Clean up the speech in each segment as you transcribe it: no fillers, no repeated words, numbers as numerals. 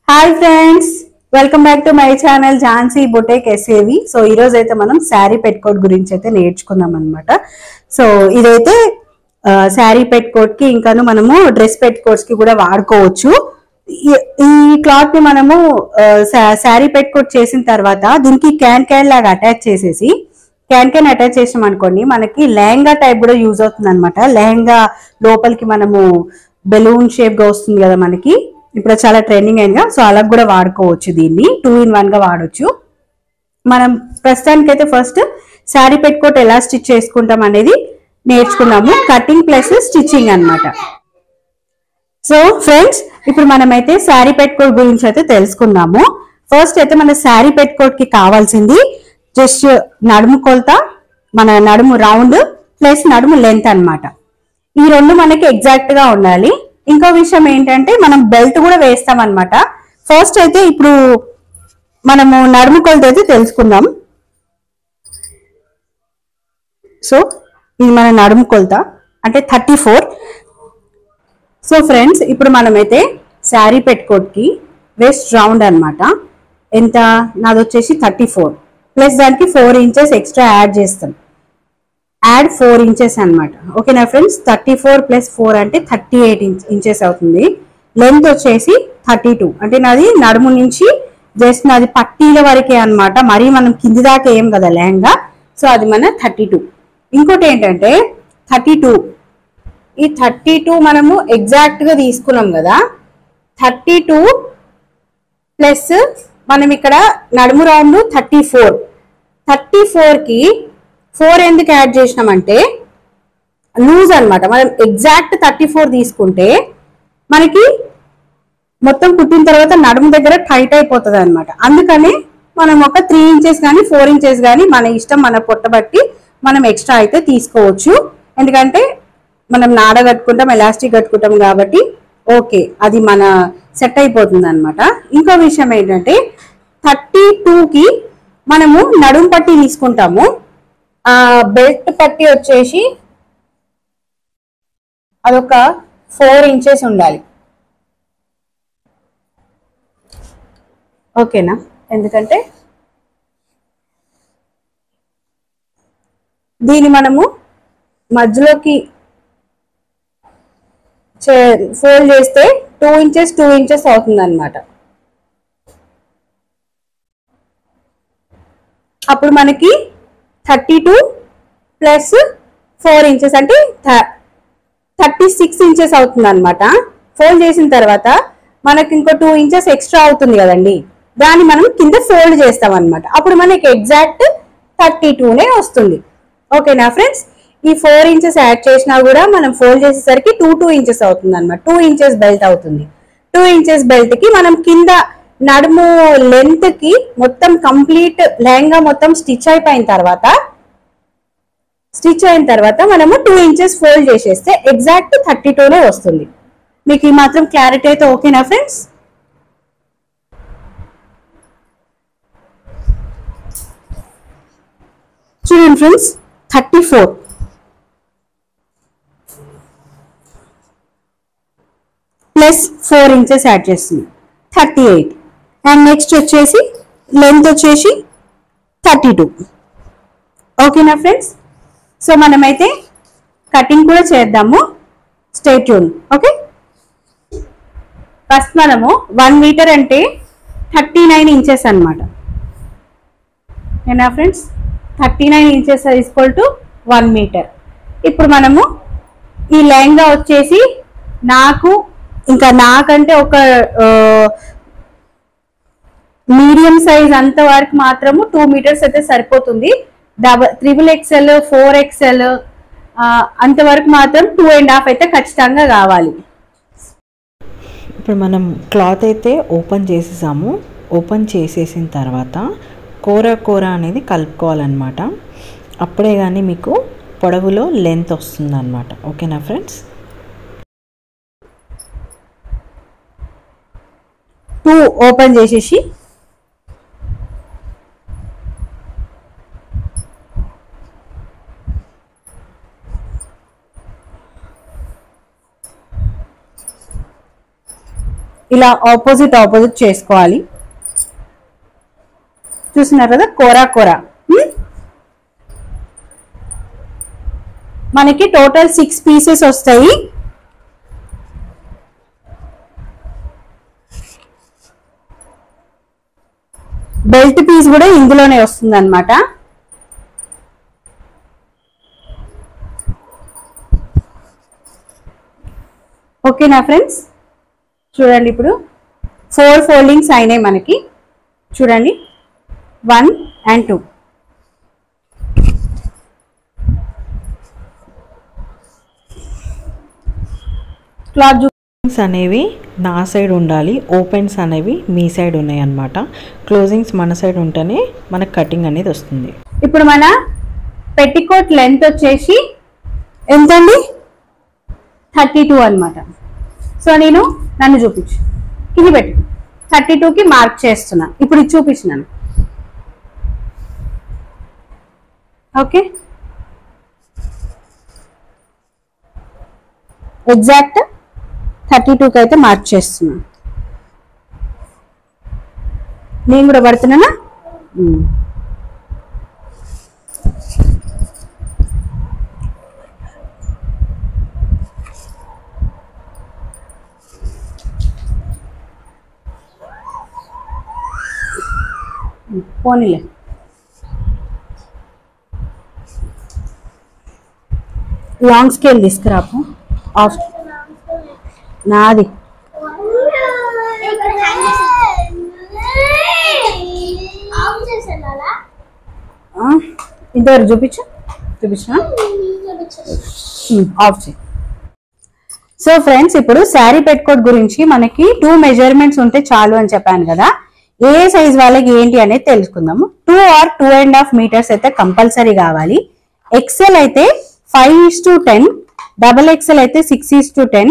Hi friends, welcome back to my channel Jhansi boutique SAV. So ఈ రోజు అయితే మనం శారీ పెట్కోట్ గురించి అయితే నేర్చుకుందాం అనమాట. సో ఇదైతే శారీ పెట్కోట్ కి ఇంకాను మనము డ్రెస్ పెట్కోట్స్ కి కూడా వాడుకోవచ్చు. ఈ క్లాత్ ని మనము శారీ పెట్కోట్ చేసిన తర్వాత దీనికి క్యాన్ లాగా అటాచ్ చేసేసి క్యాన్ అటాచ్ చేసాం అనుకోండి, మనకి లెహంగా టైప్ కూడా యూజ్ అవుతుంది అనమాట. లెహంగా లోపలికి మనము బెలూన్ షేప్ గా వస్తుంది కదా మనకి, ఇప్పుడు చాలా ట్రెండింగ్ అయిందిగా. సో అలా కూడా వాడుకోవచ్చు, దీన్ని 2-in-1 గా వాడచ్చు. మనం ప్రస్తుతానికి అయితే ఫస్ట్ శారీ పెట్కోట్ ఎలా స్టిచ్ చేసుకుంటాం అనేది నేర్చుకున్నాము. కటింగ్ ప్లస్ స్టిచ్చింగ్ అన్నమాట. సో ఫ్రెండ్స్, ఇప్పుడు మనమైతే శారీ పెట్కోట్ గురించి అయితే తెలుసుకుందాము. ఫస్ట్ అయితే మన శారీ పెట్కోట్ కి కావాల్సింది జస్ట్ నడుము కొలత, మన నడుము రౌండ్ ప్లస్ నడుము లెంత్ అన్నమాట. ఈ రెండు మనకి ఎగ్జాక్ట్ గా ఉండాలి. ఇంకో విషయం ఏంటంటే మనం బెల్ట్ కూడా వేస్తాం అనమాట. ఫస్ట్ అయితే ఇప్పుడు మనము నడుము కొలత అయితే తెలుసుకుందాం. సో ఇది మన నడుము కొలత అంటే 34. సో ఫ్రెండ్స్, ఇప్పుడు మనమైతే శారీ పెట్కోట్ కి వెస్ట్ రౌండ్ అనమాట. ఎంత నాది వచ్చేసి 34 ప్లస్ దానికి 4 ఇంచెస్ ఎక్స్ట్రా యాడ్ చేస్తాం. యాడ్ 4 ఇంచెస్ అనమాట. ఓకేనా ఫ్రెండ్స్, 34 ప్లస్ 4 అంటే 38 ఇంచెస్ అవుతుంది. లెంత్ వచ్చేసి 32, అంటే నాది నడుము నుంచి జస్ట్ నాది పట్టీల వరకే అనమాట. మరీ మనం కింది దాకా ఏం కదా లెహంగా. సో అది మన 32. ఇంకోటి ఏంటంటే 32, ఈ 32 మనము ఎగ్జాక్ట్ గా తీసుకున్నాం కదా. 32 ప్లస్ మనం ఇక్కడ నడుము రౌండ్ 34 కి 4 ఎందుకు యాడ్ చేసినామంటే లూజ్ అనమాట. మనం ఎగ్జాక్ట్ 34 తీసుకుంటే మనకి మొత్తం కుట్టిన తర్వాత నడుము దగ్గర టైట్ అయిపోతుంది అనమాట. అందుకని మనం ఒక 3 ఇంచెస్ కానీ 4 ఇంచెస్ కానీ మన ఇష్టం, మన పొట్టబట్టి మనం ఎక్స్ట్రా అయితే తీసుకోవచ్చు. ఎందుకంటే మనం నాడ కట్టుకుంటాం, ఎలాస్టిక్ కట్టుకుంటాం కాబట్టి ఓకే, అది మన సెట్ అయిపోతుంది అనమాట. ఇంకో విషయం ఏంటంటే 32కి మనము నడుము పట్టి తీసుకుంటాము. బెల్ట్ పట్టి వచ్చేసి అదొక 4 ఇంచెస్ ఉండాలి. ఓకేనా, ఎందుకంటే దీన్ని మనము మధ్యలోకి ఫోల్డ్ చేస్తే 2 ఇంచెస్ అవుతుంది అనమాట. అప్పుడు మనకి 32 ప్లస్ 4 ఇంచెస్ అంటే 36 ఇంచెస్ అవుతుంది అనమాట. ఫోల్డ్ చేసిన తర్వాత మనకి ఇంకో 2 ఇంచెస్ ఎక్స్ట్రా అవుతుంది కదండి, దాన్ని మనం కింద ఫోల్డ్ చేస్తాం అనమాట. అప్పుడు మనకి ఎగ్జాక్ట్ 32నే వస్తుంది. ఓకేనా ఫ్రెండ్స్, ఈ 4 ఇంచెస్ యాడ్ చేసినా కూడా మనం ఫోల్డ్ చేసేసరికి 2 ఇంచెస్ అవుతుంది అనమాట. 2 ఇంచెస్ బెల్ట్ అవుతుంది. 2 ఇంచెస్ బెల్ట్ కి మనం కింద నడుము లెంత్ కి మొత్తం కంప్లీట్ లెహంగా మొత్తం స్టిచ్ అయిపోయిన తర్వాత మనము 2 ఇంచెస్ ఫోల్డ్ చేసేస్తే ఎగ్జాక్ట్ 32నే వస్తుంది. మీకు ఈ మాత్రం క్లారిటీ అయితే ఓకేనా ఫ్రెండ్స్? చూడండి ఫ్రెండ్స్, 34 ప్లస్ 4 ఇంచెస్ యాడ్ చేస్తుంది 38. అండ్ నెక్స్ట్ వచ్చేసి లెంత్ వచ్చేసి 32. ఓకేనా ఫ్రెండ్స్? సో మనమైతే కటింగ్ కూడా చేద్దాము. Stay tune. ఓకే, ఫస్ట్ మనము 1 మీటర్ అంటే 39 ఇంచెస్ అనమాట. ఏనా friends, 39 inches equal to 1 metre. ఇప్పుడు మనము ఈ లెహంగా వచ్చేసి నాకంటే ఒక మీడియం సైజ్ అంత వరకు మాత్రము 2 మీటర్స్ అయితే సరిపోతుంది. XXL 4XL అంతవరకు మాత్రం 2.5 అయితే ఖచ్చితంగా కావాలి. ఇప్పుడు మనం క్లాత్ అయితే ఓపెన్ చేసేసాము. ఓపెన్ చేసేసిన తర్వాత కూర అనేది కలుపుకోవాలన్నమాట. అప్పుడే కానీ మీకు పొడవులో లెంత్ వస్తుంది అన్నమాట. ఓకేనా ఫ్రెండ్స్? 2 ఓపెన్ చేసేసి ఇలా ఆపోజిట్ చేసుకోవాలి. చూస్తున్నారు కదా, కూర మనకి టోటల్ 6 పీసెస్ వస్తాయి. బెల్ట్ పీస్ కూడా ఇందులోనే వస్తుంది అన్నమాట. ఓకేనా ఫ్రెండ్స్, చూడండి ఇప్పుడు 4 ఫోల్డింగ్స్ అయినాయి మనకి. చూడండి 1 and 2. క్లాత్ అనేవి నా సైడ్ ఉండాలి, ఓపెన్స్ అనేవి మీ సైడ్ ఉన్నాయి అన్నమాట. క్లోజింగ్స్ మన సైడ్ ఉంటేనే మనకు కటింగ్ అనేది వస్తుంది. ఇప్పుడు మన పెట్టికోట్ లెంత్ వచ్చేసి ఎంతండి, 32 అన్నమాట. సో నేను నన్ను చూపించు, కింది పెట్టు, 32కి మార్క్ చేస్తున్నా. ఇప్పుడు ఇది చూపించినాను. ఓకే, ఎగ్జాక్ట్ 32కి అయితే మార్క్ చేస్తున్నా. నేను కూడా పడుతున్నానా? పోనీలే. Long scale తీసుకురాపు. ఆఫ్ నాది. ఇంతవరకు చూపించా ఆఫ్ చేయి. సో ఫ్రెండ్స్, ఇప్పుడు శారీ పెట్టుకోట్ గురించి మనకి 2 మెజర్మెంట్స్ ఉంటే చాలు అని చెప్పాను కదా. ఏ సైజ్ వాళ్ళకి ఏంటి అనేది తెలుసుకుందాము. 2 or 2.5 మీటర్స్ అయితే కంపల్సరీ కావాలి. ఎక్సెల్ అయితే 5:10, XXL అయితే 6:10.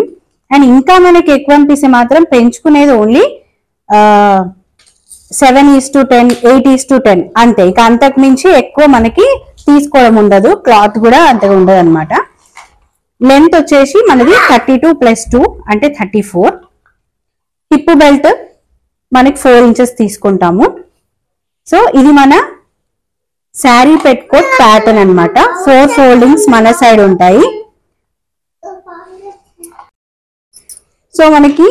అండ్ ఇంకా మనకి ఎక్కువ అనిపిస్తే మాత్రం పెంచుకునేది ఓన్లీ 7:10, 8:10 అంతే. ఇక అంతకు మించి ఎక్కువ మనకి తీసుకోవడం ఉండదు. క్లాత్ కూడా అంతగా ఉండదు అనమాట. లెంత్ వచ్చేసి మనది 32 + 2 అంటే 34. హిప్ బెల్ట్ మనకి 4 ఇంచెస్ తీసుకుంటాము. సో ఇది మన శారీ పెట్టుకోట్ ప్యాటర్న్ అనమాట. 4 ఫోల్డింగ్స్ మన సైడ్ ఉంటాయి. సో మనకి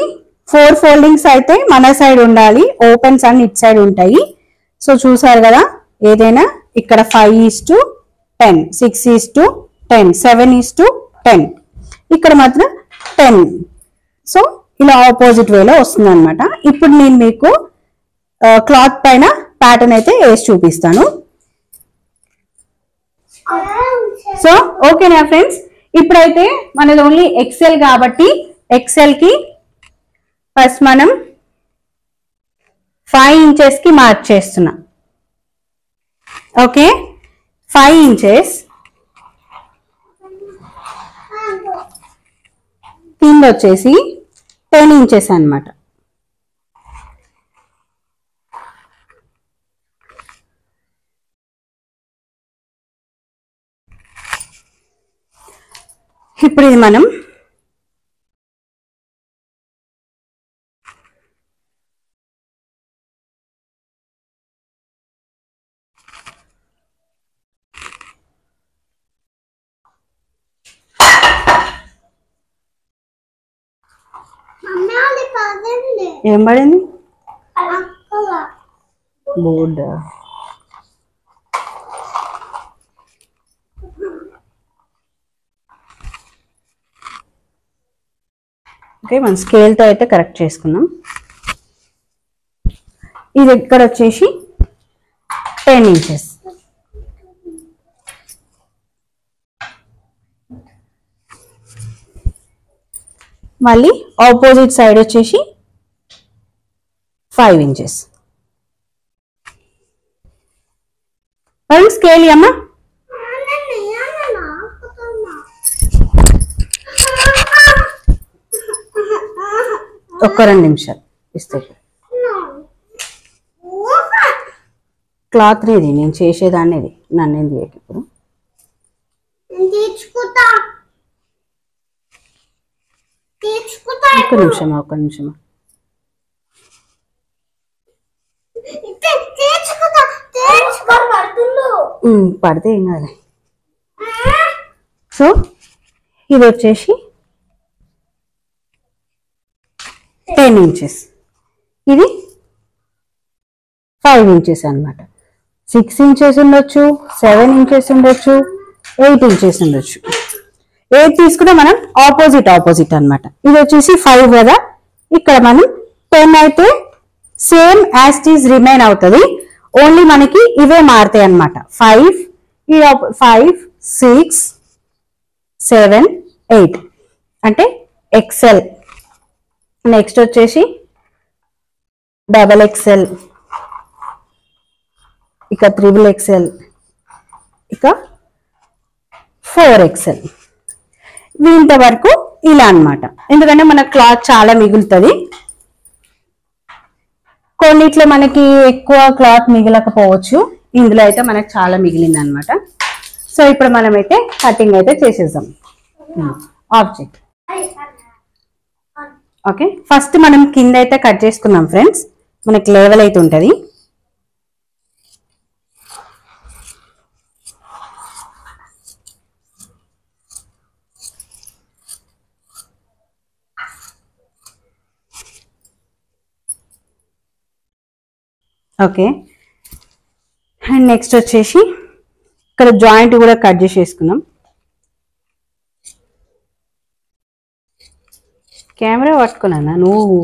4 ఫోల్డింగ్స్ అయితే మన సైడ్ ఉండాలి, ఓపెన్స్ అన్ని ఇట్ సైడ్ ఉంటాయి. సో చూసారు కదా, ఏదైనా ఇక్కడ 5:10, 6:10, 7:10, ఇక్కడ మాత్రం 10. సో ఇలా ఆపోజిట్ వేలో వస్తుంది అనమాట. ఇప్పుడు నేను మీకు క్లాత్ పైన ప్యాటర్న్ అయితే వేసి చూపిస్తాను. సో ఓకేనా ఫ్రెండ్స్, ఇప్పుడైతే మనది ఓన్లీ ఎక్సెల్ కాబట్టి ఎక్సెల్ కి ఫస్ట్ మనం 5 ఇంచెస్ కి మార్క్ చేస్తున్నా. ఓకే, 5 ఇంచెస్ కింద వచ్చేసి 10 ఇంచెస్ అన్నమాట. ఇప్పుడు ఇది మనం ఏం పడింది బోర్డ్. ఓకే, మన స్కేల్తో అయితే కరెక్ట్ చేసుకున్నాం. ఇది ఇక్కడ వచ్చేసి 10 ఇంచెస్. మళ్ళీ ఆపోజిట్ సైడ్ వచ్చేసి 5 ఇంచెస్. స్కేల్ అమ్మా. ఒక్క 2 నిమిషాలు ఇస్తే క్లాత్ ఇది నేను చేసేదాన్ని, ఇది నన్నేం చేయక. ఇప్పుడు ఒక్క నిమిషమా. పడితే ఏం కాదు. సో ఇది వచ్చేసి 10 ఇంచెస్, ఇది 5 ఇంచెస్ అనమాట. 6 ఇంచెస్ ఉండొచ్చు, 7 ఇంచెస్ ఉండొచ్చు, 8 ఇంచెస్ ఉండొచ్చు. 8 తీసుకుంటే మనం ఆపోజిట్ అనమాట. ఇది వచ్చేసి 5 కదా, ఇక్కడ మనం 10 అయితే same as it is remain అవుతుంది. ఓన్లీ మనకి ఇవే మారుతాయి అనమాట. 5 6 7 8 అంటే XL. నెక్స్ట్ వచ్చేసి XXL, ఇక XXL, ఇక 4XL. ఇంతవరకు ఇలా అన్నమాట. ఎందుకంటే మన క్లాత్ చాలా మిగులుతుంది. కొన్నిట్లో మనకి ఎక్కువ క్లాత్ మిగలకపోవచ్చు, ఇందులో అయితే మనకు చాలా మిగిలింది అనమాట. సో ఇప్పుడు మనమైతే కటింగ్ అయితే చేసేద్దాం. ఆబ్జెక్ట్ ఓకే, ఫస్ట్ మనం కింద అయితే కట్ చేసుకున్నాం ఫ్రెండ్స్. మనకి లెవెల్ అయితే ఉంటుంది. ఓకే, అండ్ నెక్స్ట్ వచ్చేసి ఇక్కడ జాయింట్ కూడా కట్ చేసేసుకున్నాం. కెమెరా పట్టుకున్నానా నువ్వు?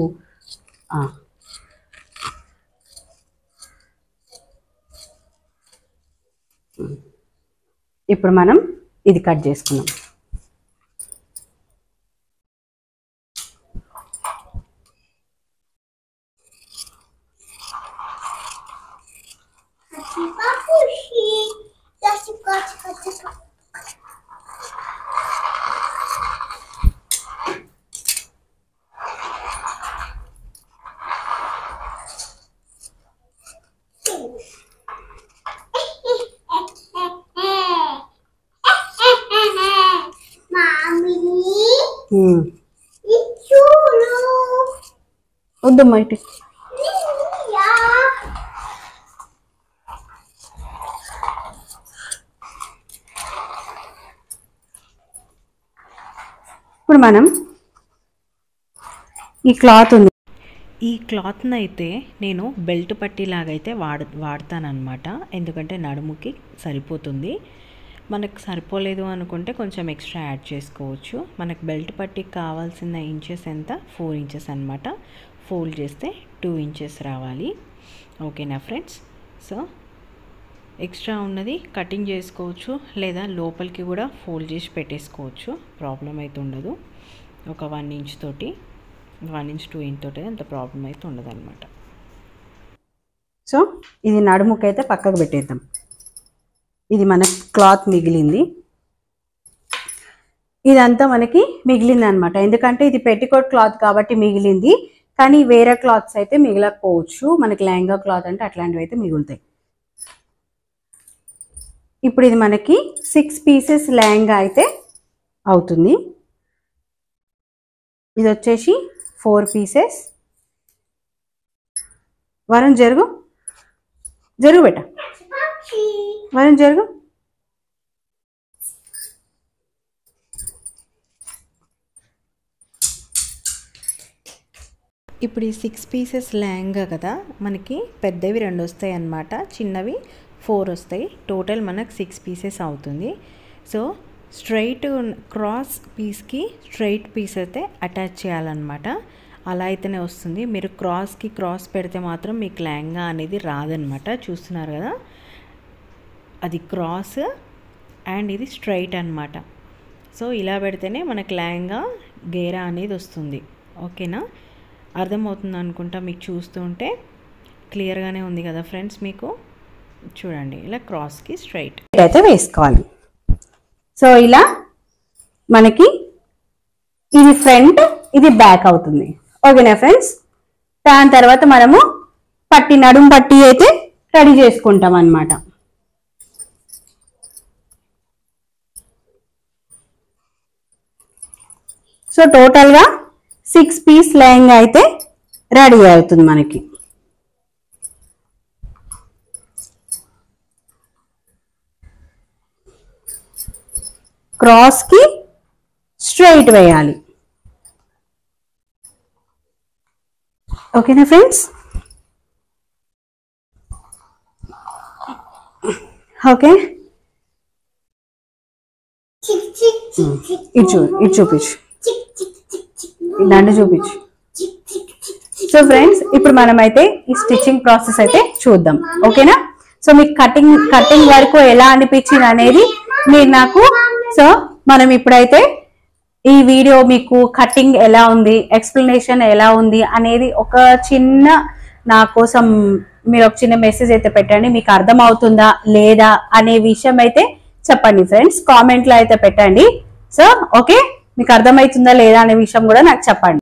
ఇప్పుడు మనం ఇది కట్ చేసుకున్నాం. వద్దమ్మా ఇటు. ఇప్పుడు మనం ఈ క్లాత్ ఉంది, ఈ క్లాత్ని అయితే నేను బెల్ట్ పట్టీలాగా అయితే వాడతానన్నమాట. ఎందుకంటే నడుముకి సరిపోతుంది. మనకు సరిపోలేదు అనుకుంటే కొంచెం ఎక్స్ట్రా యాడ్ చేసుకోవచ్చు. మనకు బెల్ట్ పట్టీకి కావాల్సిన ఇంచెస్ ఎంత? 4 ఇంచెస్ అనమాట. ఫోల్డ్ చేస్తే 2 ఇంచెస్ రావాలి. ఓకేనా ఫ్రెండ్స్? సో ఎక్స్ట్రా ఉన్నది కటింగ్ చేసుకోవచ్చు, లేదా లోపలికి కూడా ఫోల్డ్ చేసి పెట్టేసుకోవచ్చు. ప్రాబ్లం అయితే ఉండదు. ఒక 1 ఇంచ్ తోటి, 1 ఇంచ్ 2 ఇంచ్ తోటి అంత ప్రాబ్లం అయితే ఉండదు అనమాట. సో ఇది నడుముకి అయితే పక్కకు పెట్టేద్దాం. ఇది మనకి క్లాత్ మిగిలింది, ఇదంతా మనకి మిగిలింది అనమాట. ఎందుకంటే ఇది పెట్టికోట్ క్లాత్ కాబట్టి మిగిలింది, కానీ వేరే క్లాత్స్ అయితే మిగలకపోవచ్చు. మనకి లెహంగా క్లాత్ అంటే అట్లాంటివి అయితే మిగులుతాయి. ఇప్పుడు ఇది మనకి 6 పీసెస్ లెహంగా అయితే అవుతుంది. ఇది వచ్చేసి 4 పీసెస్. వరుణ్ జరుగు బేట, వరుణ్ జరుగు. ఇప్పుడు ఈ 6 పీసెస్ లెహంగా కదా, మనకి పెద్దవి 2 వస్తాయి అన్నమాట, చిన్నవి 4 వస్తాయి. టోటల్ మనకు 6 పీసెస్ అవుతుంది. సో స్ట్రైట్ క్రాస్ పీస్కి స్ట్రైట్ పీస్ అయితే అటాచ్ చేయాలన్నమాట. అలా అయితేనే వస్తుంది. మీరు క్రాస్కి క్రాస్ పెడితే మాత్రం మీకు లెహంగా అనేది రాదనమాట. చూస్తున్నారు కదా, అది క్రాస్ అండ్ ఇది స్ట్రైట్ అనమాట. సో ఇలా పెడితేనే మనకు లెహంగా గేరా అనేది వస్తుంది. ఓకేనా? అర్థమవుతుంది అనుకుంటా మీకు చూస్తుంటే. క్లియర్గానే ఉంది కదా ఫ్రెండ్స్ మీకు? చూడండి, ఇలా క్రాస్కి స్ట్రైట్ అయితే వేసుకోవాలి. సో ఇలా మనకి ఇది ఫ్రంట్, ఇది బ్యాక్ అవుతుంది. ఓకేనా ఫ్రెండ్స్? దాని తర్వాత మనము నడుము పట్టి అయితే రెడీ చేసుకుంటాం అన్నమాట. సో టోటల్గా 6 పీస్ లెహంగా అయితే రెడీ అవుతుంది మనకి. క్రాస్ కి స్ట్రైట్ వేయాలి. ఓకేనా ఫ్రెండ్స్? ఓకే, ఇటు చూపించు, నన్ను చూపించు. సో ఫ్రెండ్స్, ఇప్పుడు మనమైతే ఈ స్టిచ్చింగ్ ప్రాసెస్ అయితే చూద్దాం. ఓకేనా? సో మీకు కటింగ్ వరకు ఎలా అనిపించింది అనేది మీరు నాకు, సో మనం ఇప్పుడైతే ఈ వీడియో మీకు కటింగ్ ఎలా ఉంది, ఎక్స్ప్లెనేషన్ ఎలా ఉంది అనేది ఒక చిన్న, నా కోసం మీరు ఒక చిన్న మెసేజ్ అయితే పెట్టండి. మీకు అర్థం అవుతుందా లేదా అనే విషయం అయితే చెప్పండి ఫ్రెండ్స్, కామెంట్లో అయితే పెట్టండి. సో ఓకే, మీకు అర్థమవుతుందా లేదా అనే విషయం కూడా నాకు చెప్పండి.